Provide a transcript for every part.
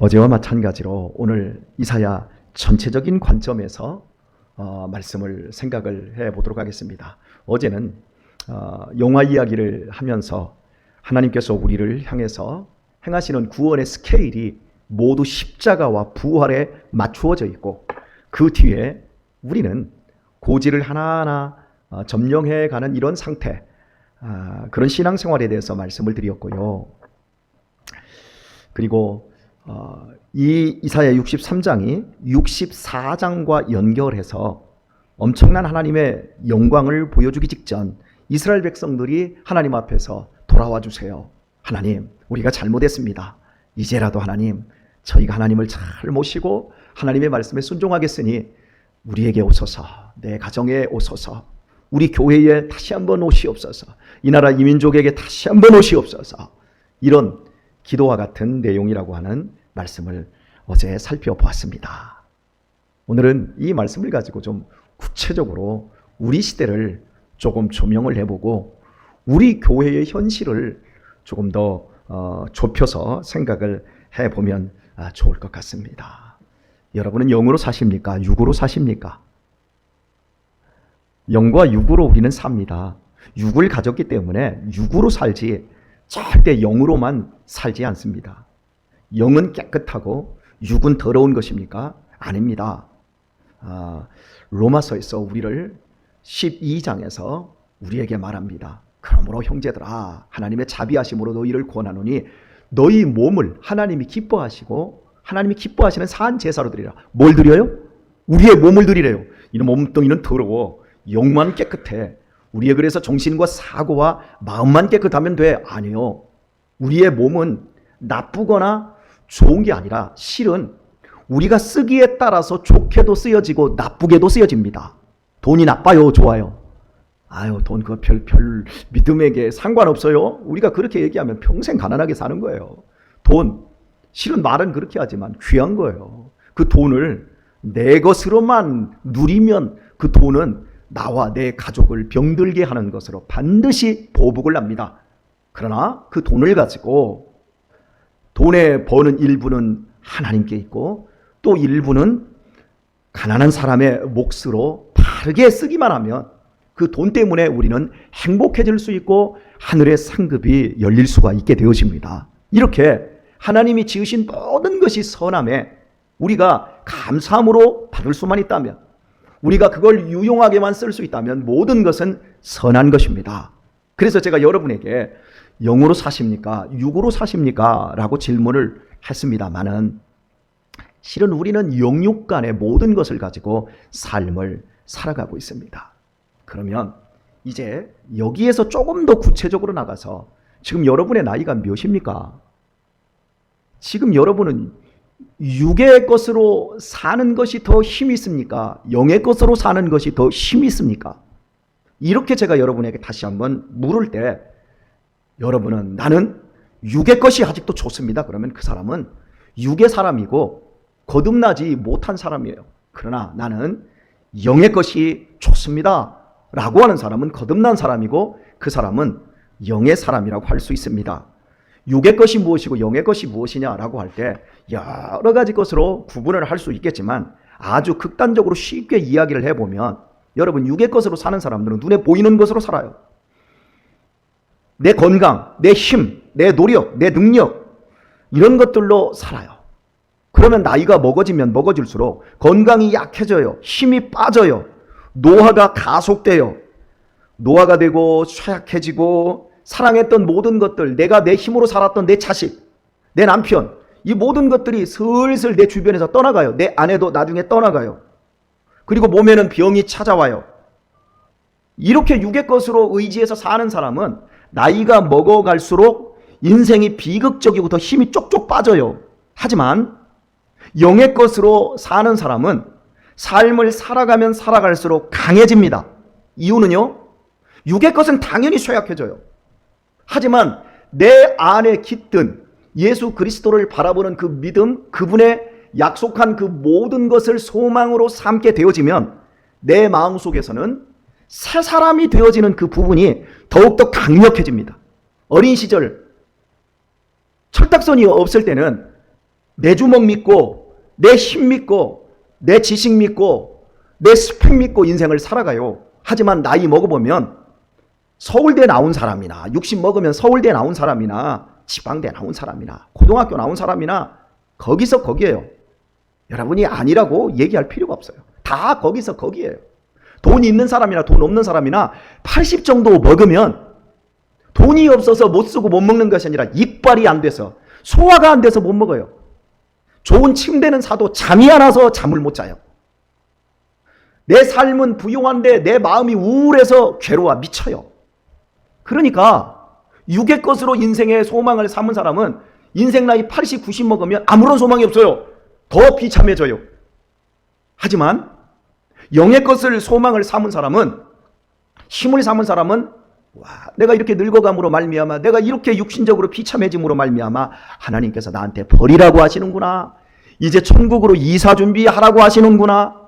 어제와 마찬가지로 오늘 이사야 전체적인 관점에서 말씀을 생각을 해보도록 하겠습니다. 어제는 영화 이야기를 하면서 하나님께서 우리를 향해서 행하시는 구원의 스케일이 모두 십자가와 부활에 맞추어져 있고, 그 뒤에 우리는 고지를 하나하나 점령해가는 이런 상태, 그런 신앙생활에 대해서 말씀을 드렸고요. 그리고 이 이사야 63장이 64장과 연결해서 엄청난 하나님의 영광을 보여주기 직전 이스라엘 백성들이 하나님 앞에서 돌아와 주세요. 하나님, 우리가 잘못했습니다. 이제라도 하나님, 저희가 하나님을 잘 모시고 하나님의 말씀에 순종하겠으니 우리에게 오소서, 내 가정에 오소서, 우리 교회에 다시 한번 오시옵소서, 이 나라 이 민족에게 다시 한번 오시옵소서, 이런 기도와 같은 내용이라고 하는 말씀을 어제 살펴보았습니다. 오늘은 이 말씀을 가지고 좀 구체적으로 우리 시대를 조금 조명을 해보고 우리 교회의 현실을 조금 더 좁혀서 생각을 해보면 좋을 것 같습니다. 여러분은 영으로 사십니까? 육으로 사십니까? 영과 육으로 우리는 삽니다. 육을 가졌기 때문에 육으로 살지 절대 영으로만 살지 않습니다. 영은 깨끗하고 육은 더러운 것입니까? 아닙니다. 로마서에서 우리를 12장에서 우리에게 말합니다. 그러므로 형제들아, 하나님의 자비하심으로 너희를 권하노니 너희 몸을 하나님이 기뻐하시고 하나님이 기뻐하시는 산 제사로 드리라. 뭘 드려요? 우리의 몸을 드리래요. 이런 몸뚱이는 더러워, 영만 깨끗해. 우리의 그래서 정신과 사고와 마음만 깨끗하면 돼? 아니요. 우리의 몸은 나쁘거나 좋은 게 아니라 실은 우리가 쓰기에 따라서 좋게도 쓰여지고 나쁘게도 쓰여집니다. 돈이 나빠요? 좋아요? 아유, 돈 그거 별 믿음에게 상관없어요. 우리가 그렇게 얘기하면 평생 가난하게 사는 거예요. 돈, 실은 말은 그렇게 하지만 귀한 거예요. 그 돈을 내 것으로만 누리면 그 돈은 나와 내 가족을 병들게 하는 것으로 반드시 보복을 합니다. 그러나 그 돈을 가지고 돈에 버는 일부는 하나님께 있고 또 일부는 가난한 사람의 몫으로 바르게 쓰기만 하면 그 돈 때문에 우리는 행복해질 수 있고 하늘의 상급이 열릴 수가 있게 되어집니다. 이렇게 하나님이 지으신 모든 것이 선함에 우리가 감사함으로 받을 수만 있다면, 우리가 그걸 유용하게만 쓸 수 있다면 모든 것은 선한 것입니다. 그래서 제가 여러분에게 영으로 사십니까? 육으로 사십니까? 라고 질문을 했습니다마는 실은 우리는 영육 간의 모든 것을 가지고 삶을 살아가고 있습니다. 그러면 이제 여기에서 조금 더 구체적으로 나가서 지금 여러분의 나이가 몇입니까? 지금 여러분은 육의 것으로 사는 것이 더 힘이 있습니까? 영의 것으로 사는 것이 더 힘이 있습니까? 이렇게 제가 여러분에게 다시 한번 물을 때 여러분은 나는 육의 것이 아직도 좋습니다. 그러면 그 사람은 육의 사람이고 거듭나지 못한 사람이에요. 그러나 나는 영의 것이 좋습니다 라고 하는 사람은 거듭난 사람이고 그 사람은 영의 사람이라고 할 수 있습니다. 육의 것이 무엇이고 영의 것이 무엇이냐라고 할 때 여러 가지 것으로 구분을 할 수 있겠지만 아주 극단적으로 쉽게 이야기를 해보면 여러분, 육의 것으로 사는 사람들은 눈에 보이는 것으로 살아요. 내 건강, 내 힘, 내 노력, 내 능력, 이런 것들로 살아요. 그러면 나이가 먹어지면 먹어질수록 건강이 약해져요. 힘이 빠져요. 노화가 가속돼요. 노화가 되고 쇠약해지고 사랑했던 모든 것들, 내가 내 힘으로 살았던 내 자식, 내 남편, 이 모든 것들이 슬슬 내 주변에서 떠나가요. 내 아내도 나중에 떠나가요. 그리고 몸에는 병이 찾아와요. 이렇게 육의 것으로 의지해서 사는 사람은 나이가 먹어갈수록 인생이 비극적이고 더 힘이 쪽쪽 빠져요. 하지만 영의 것으로 사는 사람은 삶을 살아가면 살아갈수록 강해집니다. 이유는요, 육의 것은 당연히 쇠약해져요. 하지만 내 안에 깃든 예수 그리스도를 바라보는 그 믿음, 그분의 약속한 그 모든 것을 소망으로 삼게 되어지면 내 마음속에서는 새 사람이 되어지는 그 부분이 더욱더 강력해집니다. 어린 시절 철딱선이 없을 때는 내 주먹 믿고 내 힘 믿고 내 지식 믿고 내 스펙 믿고 인생을 살아가요. 하지만 나이 먹어보면 서울대 나온 사람이나 60 먹으면 서울대 나온 사람이나 지방대 나온 사람이나 고등학교 나온 사람이나 거기서 거기에요. 여러분이 아니라고 얘기할 필요가 없어요. 다 거기서 거기에요. 돈 있는 사람이나 돈 없는 사람이나 80 정도 먹으면 돈이 없어서 못 쓰고 못 먹는 것이 아니라 이빨이 안 돼서 소화가 안 돼서 못 먹어요. 좋은 침대는 사도 잠이 안 와서 잠을 못 자요. 내 삶은 부유한데 내 마음이 우울해서 괴로워 미쳐요. 그러니까 육의 것으로 인생의 소망을 삼은 사람은 인생 나이 80, 90 먹으면 아무런 소망이 없어요. 더 비참해져요. 하지만 영의 것을 소망을 삼은 사람은, 힘을 삼은 사람은 내가 이렇게 늙어감으로 말미암아, 내가 이렇게 육신적으로 비참해짐으로 말미암아 하나님께서 나한테 버리라고 하시는구나, 이제 천국으로 이사 준비하라고 하시는구나,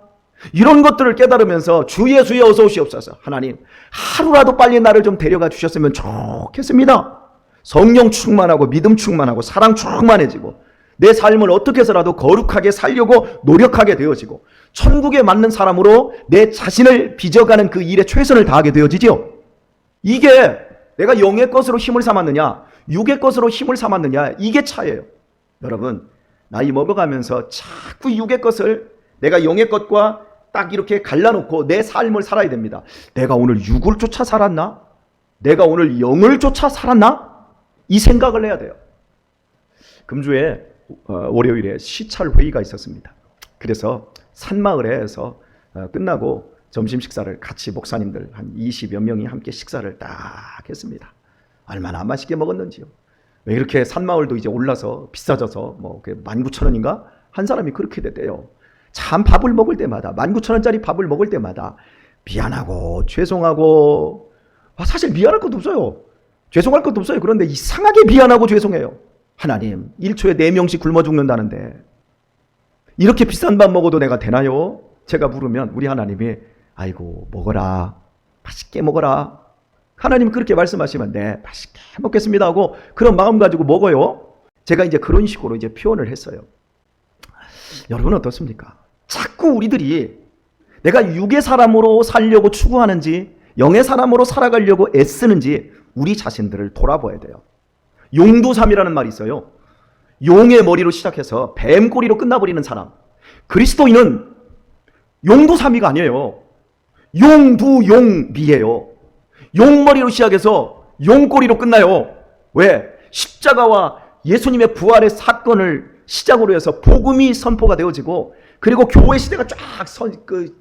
이런 것들을 깨달으면서 주 예수여 어서 오시옵소서. 하나님 하루라도 빨리 나를 좀 데려가 주셨으면 좋겠습니다. 성령 충만하고 믿음 충만하고 사랑 충만해지고 내 삶을 어떻게 해서라도 거룩하게 살려고 노력하게 되어지고 천국에 맞는 사람으로 내 자신을 빚어가는 그 일에 최선을 다하게 되어지죠. 이게 내가 영의 것으로 힘을 삼았느냐 육의 것으로 힘을 삼았느냐, 이게 차이예요. 여러분, 나이 먹어가면서 자꾸 육의 것을 내가 영의 것과 딱 이렇게 갈라놓고 내 삶을 살아야 됩니다. 내가 오늘 육을 쫓아 살았나? 내가 오늘 영을 쫓아 살았나? 이 생각을 해야 돼요. 금주에 월요일에 시찰 회의가 있었습니다. 그래서 산마을에서 끝나고 점심 식사를 같이 목사님들 한 20여 명이 함께 식사를 딱 했습니다. 얼마나 맛있게 먹었는지요. 왜 이렇게 산마을도 이제 올라서 비싸져서 뭐 19,000원인가? 한 사람이 그렇게 됐대요. 참 밥을 먹을 때마다 19,000원짜리 밥을 먹을 때마다 미안하고 죄송하고, 사실 미안할 것도 없어요. 죄송할 것도 없어요. 그런데 이상하게 미안하고 죄송해요. 하나님 1초에 4명씩 굶어 죽는다는데 이렇게 비싼 밥 먹어도 내가 되나요? 제가 물으면 우리 하나님이 아이고 먹어라, 맛있게 먹어라. 하나님 그렇게 말씀하시면 네 맛있게 먹겠습니다 하고 그런 마음 가지고 먹어요. 제가 이제 그런 식으로 이제 표현을 했어요. 여러분 어떻습니까? 자꾸 우리들이 내가 육의 사람으로 살려고 추구하는지 영의 사람으로 살아가려고 애쓰는지 우리 자신들을 돌아봐야 돼요. 용두삼이라는 말이 있어요. 용의 머리로 시작해서 뱀꼬리로 끝나버리는 사람. 그리스도인은 용두삼이가 아니에요. 용두용미예요. 용머리로 시작해서 용꼬리로 끝나요. 왜? 십자가와 예수님의 부활의 사건을 시작으로 해서 복음이 선포가 되어지고 그리고 교회 시대가 쫙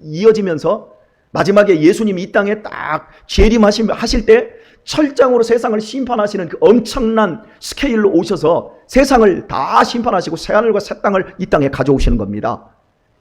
이어지면서 마지막에 예수님이 이 땅에 딱 재림하실 때 철장으로 세상을 심판하시는 그 엄청난 스케일로 오셔서 세상을 다 심판하시고 새하늘과 새 땅을 이 땅에 가져오시는 겁니다.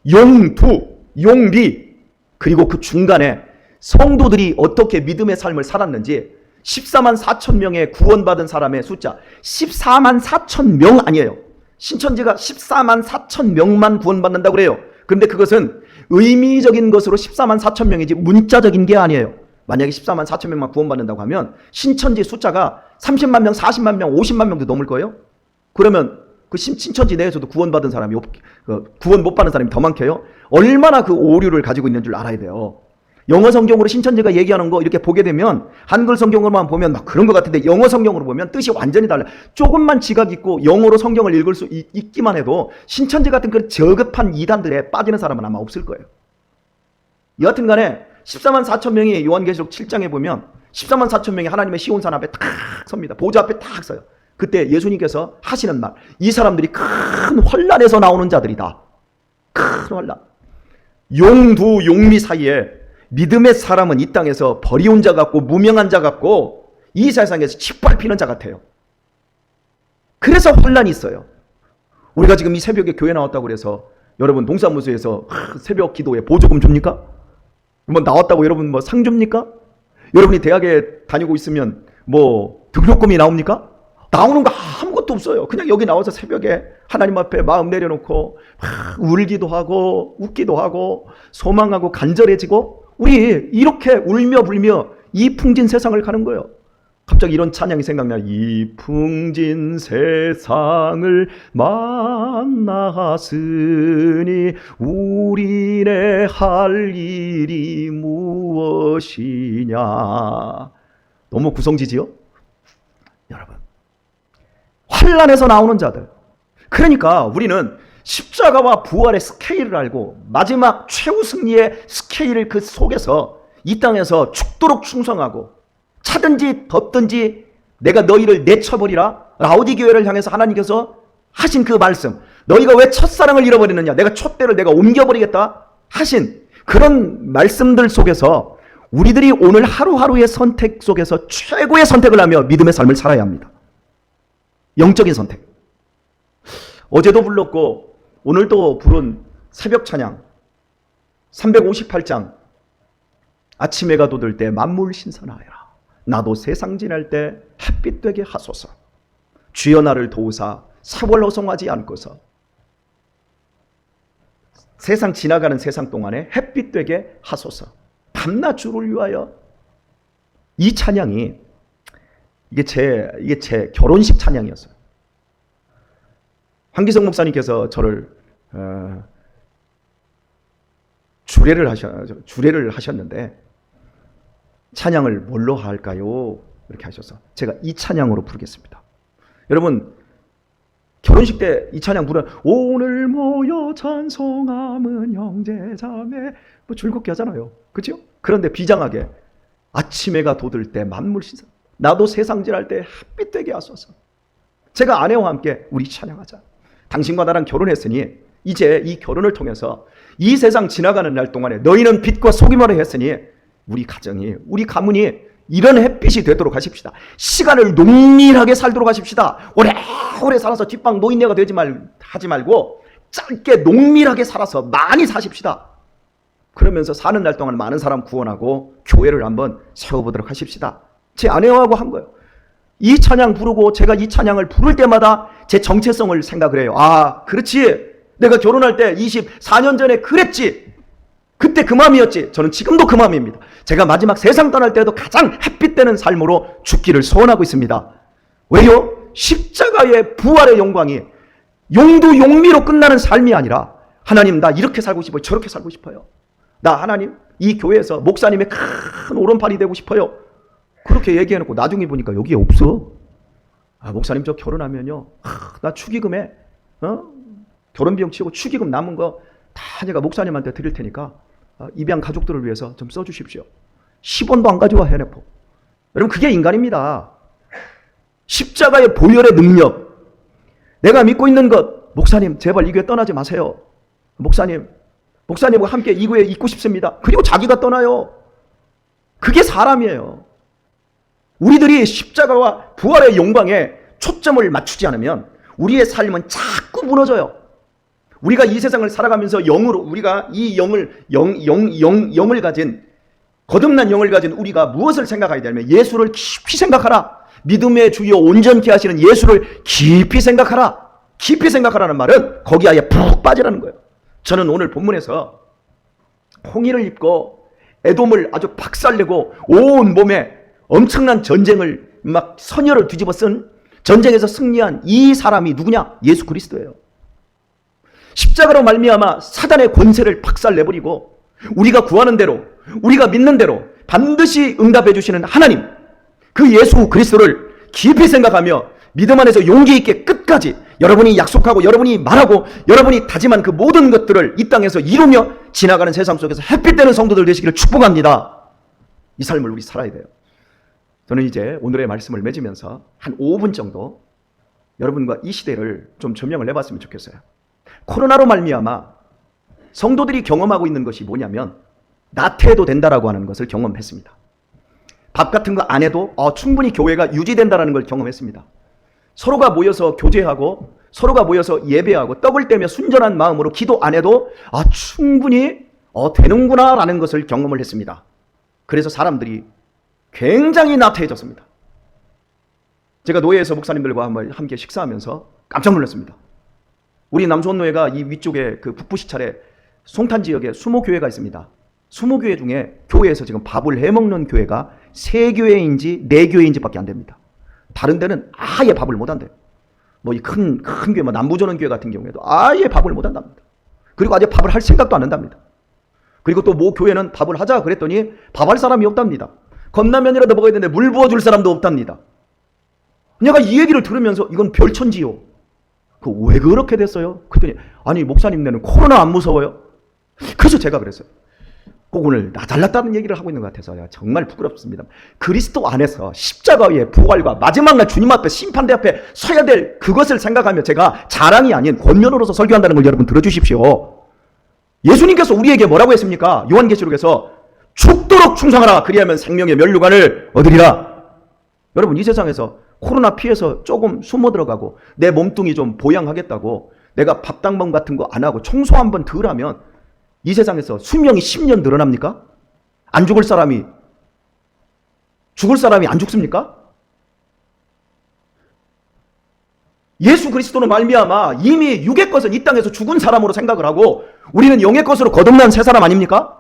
용두, 용비, 그리고 그 중간에 성도들이 어떻게 믿음의 삶을 살았는지 14만 4천 명의 구원받은 사람의 숫자 14만 4천 명 아니에요. 신천지가 14만 4천 명만 구원받는다고 그래요. 그런데 그것은 의미적인 것으로 14만 4천 명이지 문자적인 게 아니에요. 만약에 14만 4천 명만 구원받는다고 하면 신천지 숫자가 30만 명, 40만 명, 50만 명도 넘을 거예요. 그러면 그 신천지 내에서도 구원받은 사람이 구원 못 받는 사람이 더 많게요. 얼마나 그 오류를 가지고 있는 줄 알아야 돼요. 영어 성경으로 신천지가 얘기하는 거 이렇게 보게 되면 한글 성경으로만 보면 막 그런 것 같은데 영어 성경으로 보면 뜻이 완전히 달라요. 조금만 지각 있고 영어로 성경을 읽을 수 있기만 해도 신천지 같은 그 저급한 이단들에 빠지는 사람은 아마 없을 거예요. 여하튼 간에 14만 4천 명이 요한계시록 7장에 보면 14만 4천 명이 하나님의 시온산 앞에 탁 섭니다. 보좌 앞에 탁 서요. 그때 예수님께서 하시는 말, 이 사람들이 큰 환란에서 나오는 자들이다. 큰 환란. 용두 용미 사이에 믿음의 사람은 이 땅에서 버리운 자 같고 무명한 자 같고 이 세상에서 짓밟히는 자 같아요. 그래서 환란이 있어요. 우리가 지금 이 새벽에 교회 나왔다고 그래서 여러분 동사무소에서 새벽 기도에 보조금 줍니까? 뭐 나왔다고 여러분 뭐 상 줍니까? 여러분이 대학에 다니고 있으면 뭐 등록금이 나옵니까? 나오는 거 아무것도 없어요. 그냥 여기 나와서 새벽에 하나님 앞에 마음 내려놓고 울기도 하고 웃기도 하고 소망하고 간절해지고 우리 이렇게 울며 불며 이 풍진 세상을 가는 거예요. 갑자기 이런 찬양이 생각나. 이 풍진 세상을 만났으니 우리네 할 일이 무엇이냐. 너무 구성지지요? 여러분, 환난에서 나오는 자들, 그러니까 우리는 십자가와 부활의 스케일을 알고 마지막 최후 승리의 스케일을 그 속에서 이 땅에서 죽도록 충성하고 차든지 덥든지 내가 너희를 내쳐버리라. 라오디 교회를 향해서 하나님께서 하신 그 말씀, 너희가 왜 첫사랑을 잃어버리느냐, 내가 촛대를 내가 옮겨버리겠다 하신 그런 말씀들 속에서 우리들이 오늘 하루하루의 선택 속에서 최고의 선택을 하며 믿음의 삶을 살아야 합니다. 영적인 선택. 어제도 불렀고 오늘도 부른 새벽 찬양 358장, 아침 해가 돋을 때 만물 신선하여라. 나도 세상 지날 때 햇빛 되게 하소서. 주여 나를 도우사 세월 허송하지 않고서 세상 지나가는 세상 동안에 햇빛 되게 하소서. 밤낮 주를 위하여. 이 찬양이 이게 제 결혼식 찬양이었어요. 황기성 목사님께서 저를 주례를 하셨는데 찬양을 뭘로 할까요? 이렇게 하셔서 제가 이 찬양으로 부르겠습니다. 여러분, 결혼식 때 이 찬양 부르면 오늘 모여 찬송함은 형제자매 뭐 즐겁게 하잖아요. 그렇죠? 그런데 비장하게 아침 해가 돋을 때 만물 신선, 나도 세상 지날 때 햇빛 되게 하소서. 제가 아내와 함께 우리 찬양하자. 당신과 나랑 결혼했으니 이제 이 결혼을 통해서 이 세상 지나가는 날 동안에 너희는 빛과 소금으로 했으니 우리 가정이, 우리 가문이 이런 햇빛이 되도록 하십시다. 시간을 농밀하게 살도록 하십시다. 오래오래 살아서 뒷방 노인네가 하지 말고 짧게 농밀하게 살아서 많이 사십시다. 그러면서 사는 날 동안 많은 사람 구원하고 교회를 한번 세워보도록 하십시다. 제 아내하고 한 거예요. 이 찬양 부르고 제가 이 찬양을 부를 때마다 제 정체성을 생각을 해요. 아, 그렇지. 내가 결혼할 때 24년 전에 그랬지. 그때 그 마음이었지. 저는 지금도 그 마음입니다. 제가 마지막 세상 떠날 때도 가장 햇빛 되는 삶으로 죽기를 소원하고 있습니다. 왜요? 십자가의 부활의 영광이 용두용미로 끝나는 삶이 아니라 하나님 나 이렇게 살고 싶어요. 저렇게 살고 싶어요. 나 하나님 이 교회에서 목사님의 큰 오른팔이 되고 싶어요. 그렇게 얘기해놓고 나중에 보니까 여기에 없어. 아, 목사님 저 결혼하면요, 나 축의금에 결혼 비용 치고 축의금 남은 거 다 제가 목사님한테 드릴 테니까 입양 가족들을 위해서 좀 써주십시오. 10원도 안 가져와 해내고. 여러분, 그게 인간입니다. 십자가의 보혈의 능력, 내가 믿고 있는 것, 목사님 제발 이 교회 떠나지 마세요. 목사님과 함께 이 교회에 있고 싶습니다. 그리고 자기가 떠나요. 그게 사람이에요. 우리들이 십자가와 부활의 영광에 초점을 맞추지 않으면 우리의 삶은 자꾸 무너져요. 우리가 이 세상을 살아가면서 영으로, 우리가 이 영을 가진, 거듭난 영을 가진 우리가 무엇을 생각해야 되냐면 예수를 깊이 생각하라. 믿음의 주여 온전케 하시는 예수를 깊이 생각하라. 깊이 생각하라는 말은 거기 아예 푹 빠지라는 거예요. 저는 오늘 본문에서 홍의를 입고 에돔을 아주 박살내고 온 몸에 엄청난 전쟁을 막 선열을 뒤집어 쓴, 전쟁에서 승리한 이 사람이 누구냐? 예수 그리스도예요. 십자가로 말미암아 사단의 권세를 박살내버리고 우리가 구하는 대로, 우리가 믿는 대로 반드시 응답해 주시는 하나님, 그 예수 그리스도를 깊이 생각하며 믿음 안에서 용기 있게 끝까지 여러분이 약속하고 여러분이 말하고 여러분이 다짐한 그 모든 것들을 이 땅에서 이루며 지나가는 세상 속에서 햇빛 되는 성도들 되시기를 축복합니다. 이 삶을 우리 살아야 돼요. 저는 이제 오늘의 말씀을 맺으면서 한 5분 정도 여러분과 이 시대를 좀 조명을 해봤으면 좋겠어요. 코로나로 말미암아 성도들이 경험하고 있는 것이 뭐냐면 나태해도 된다라고 하는 것을 경험했습니다. 밥 같은 거 안 해도 충분히 교회가 유지된다라는 걸 경험했습니다. 서로가 모여서 교제하고 서로가 모여서 예배하고 떡을 떼며 순전한 마음으로 기도 안 해도 충분히 되는구나 라는 것을 경험을 했습니다. 그래서 사람들이 굉장히 나태해졌습니다. 제가 노예에서 목사님들과 함께 식사하면서 깜짝 놀랐습니다. 우리 남수원노회가 이 위쪽에 그 북부 시찰에 송탄 지역에 수모 교회가 있습니다. 20교회 중에 교회에서 지금 밥을 해먹는 교회가 3교회인지 4교회인지 밖에 안 됩니다. 다른 데는 아예 밥을 못 한대요. 뭐 이 큰 교회, 뭐 남부전원교회 같은 경우에도 아예 밥을 못 한답니다. 그리고 아예 밥을 할 생각도 안 한답니다. 그리고 또 뭐 교회는 밥을 하자 그랬더니 밥할 사람이 없답니다. 컵라면이라도 먹어야 되는데 물 부어줄 사람도 없답니다. 내가 이 얘기를 들으면서 이건 별천지요. 왜 그렇게 됐어요? 그랬더니 아니 목사님네는 코로나 안 무서워요? 그래서 제가 그랬어요. 꼭 오늘 나 잘났다는 얘기를 하고 있는 것 같아서 정말 부끄럽습니다. 그리스도 안에서 십자가의 부활과 마지막 날 주님 앞에 심판대 앞에 서야 될 그것을 생각하며 제가 자랑이 아닌 권면으로서 설교한다는 걸 여러분 들어주십시오. 예수님께서 우리에게 뭐라고 했습니까? 요한계시록에서 죽도록 충성하라. 그리하면 생명의 면류관을 얻으리라. 여러분 이 세상에서 코로나 피해서 조금 숨어 들어가고 내 몸뚱이 좀 보양하겠다고 내가 밥당번 같은 거 안 하고 청소 한번 덜 하면 이 세상에서 수명이 10년 늘어납니까? 안 죽을 사람이 안 죽습니까? 예수 그리스도는 말미암아 이미 육의 것은 이 땅에서 죽은 사람으로 생각을 하고 우리는 영의 것으로 거듭난 새 사람 아닙니까?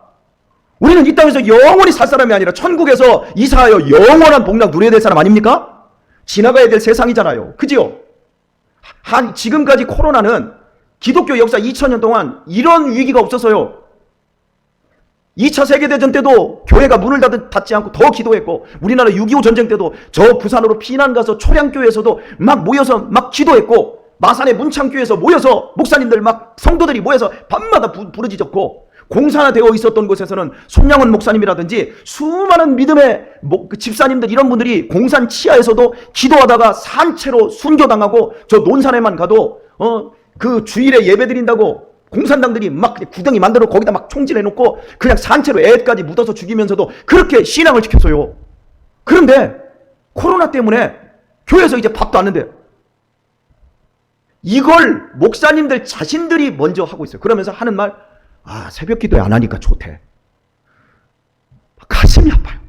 우리는 이 땅에서 영원히 살 사람이 아니라 천국에서 이사하여 영원한 복락 누려야 될 사람 아닙니까? 지나가야 될 세상이잖아요. 그지요? 지금까지 코로나는 기독교 역사 2000년 동안 이런 위기가 없었어요. 2차 세계대전 때도 교회가 문을 닫지 않고 더 기도했고 우리나라 6.25 전쟁 때도 저 부산으로 피난 가서 초량교회에서도 막 모여서 막 기도했고 마산의 문창교회에서 모여서 목사님들 막 성도들이 모여서 밤마다 부르짖었고 공산화되어 있었던 곳에서는 손양원 목사님이라든지 수많은 믿음의 집사님들 이런 분들이 공산 치하에서도 기도하다가 산채로 순교당하고 저 논산에만 가도 그 주일에 예배 드린다고 공산당들이 막 구덩이 만들어 거기다 막 총질해놓고 그냥 산채로 애까지 묻어서 죽이면서도 그렇게 신앙을 지켰어요. 그런데 코로나 때문에 교회에서 이제 밥도 안 는데요. 이걸 목사님들 자신들이 먼저 하고 있어요. 그러면서 하는 말, 새벽 기도에 안 하니까 좋대. 가슴이 아파요.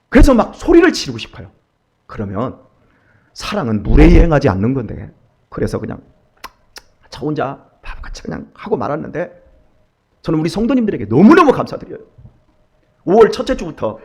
그래서 막 소리를 지르고 싶어요. 그러면 사랑은 물에 여행하지 않는 건데 그래서 그냥 저 혼자 바보같이 그냥 하고 말았는데 저는 우리 성도님들에게 너무너무 감사드려요. 5월 첫째 주부터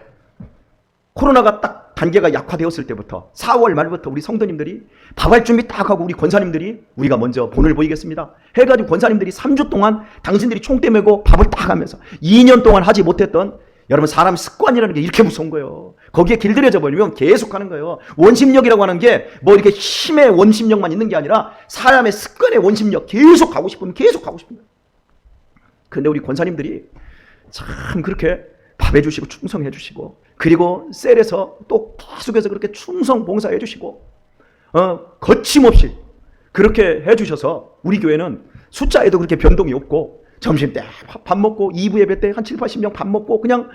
코로나가 딱 단계가 약화되었을 때부터 4월 말부터 우리 성도님들이 밥할 준비 딱 하고 우리 권사님들이 우리가 먼저 본을 보이겠습니다 해가지고 권사님들이 3주 동안 당신들이 총대 메고 밥을 딱 하면서 2년 동안 하지 못했던 여러분 사람 습관이라는 게 이렇게 무서운 거예요. 거기에 길들여져 버리면 계속 하는 거예요. 원심력이라고 하는 게 뭐 이렇게 힘의 원심력만 있는 게 아니라 사람의 습관의 원심력 계속 가고 싶으면 계속 가고 싶은 거예요. 근데 우리 권사님들이 참 그렇게 밥 해주시고 충성해 주시고 그리고 셀에서 또 계속해서 그렇게 충성 봉사해 주시고 거침없이 그렇게 해주셔서 우리 교회는 숫자에도 그렇게 변동이 없고 점심 때 밥 먹고 2부 예배 때 한 7, 80명 밥 먹고 그냥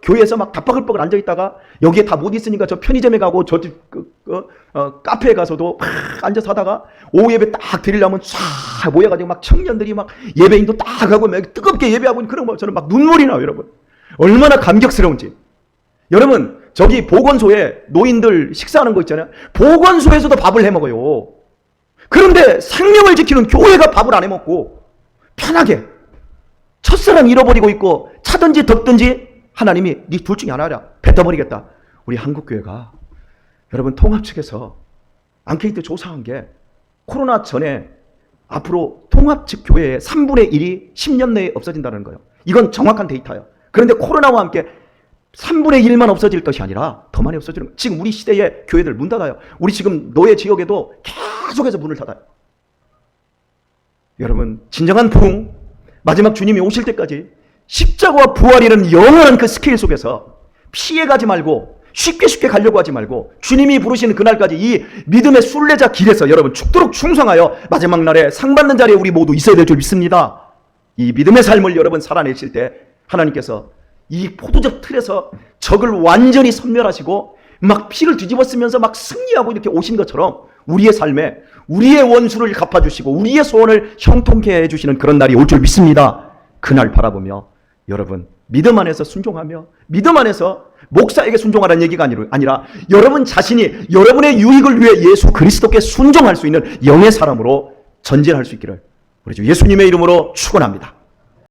교회에서 막 답박을박을 앉아있다가 여기에 다 못 있으니까 저 편의점에 가고 저 카페에 가서도 막 앉아서 하다가 오후 예배 딱 드리려면 쫙 모여가지고 막 청년들이 막 예배인도 딱 하고 막 뜨겁게 예배하고 그런 거 저는 막 눈물이 나요. 여러분 얼마나 감격스러운지. 여러분 저기 보건소에 노인들 식사하는 거 있잖아요. 보건소에서도 밥을 해먹어요. 그런데 생명을 지키는 교회가 밥을 안 해먹고 편하게 첫사랑 잃어버리고 있고 차든지 덥든지 하나님이 네 둘 중에 하나라 뱉어버리겠다. 우리 한국교회가 여러분 통합 측에서 앙케이트 조사한 게 코로나 전에 앞으로 통합 측 교회의 3분의 1이 10년 내에 없어진다는 거예요. 이건 정확한 데이터예요. 그런데 코로나와 함께 3분의 1만 없어질 것이 아니라 더 많이 없어지는 거예요. 지금 우리 시대의 교회들 문 닫아요. 우리 지금 노예 지역에도 계속해서 문을 닫아요. 여러분 진정한 부흥 마지막 주님이 오실 때까지 십자가와 부활이라는 영원한 그 스케일 속에서 피해가지 말고 쉽게 가려고 하지 말고 주님이 부르시는 그날까지 이 믿음의 순례자 길에서 여러분 죽도록 충성하여 마지막 날에 상 받는 자리에 우리 모두 있어야 될 줄 믿습니다. 이 믿음의 삶을 여러분 살아내실 때 하나님께서 이 포도적 틀에서 적을 완전히 섬멸하시고 막 피를 뒤집어 쓰면서 막 승리하고 이렇게 오신 것처럼 우리의 삶에 우리의 원수를 갚아주시고 우리의 소원을 형통케 해주시는 그런 날이 올 줄 믿습니다. 그날 바라보며 여러분 믿음 안에서 순종하며 믿음 안에서 목사에게 순종하라는 얘기가 아니라 여러분 자신이 여러분의 유익을 위해 예수 그리스도께 순종할 수 있는 영의 사람으로 전진할 수 있기를 우리 주 예수님의 이름으로 축원합니다.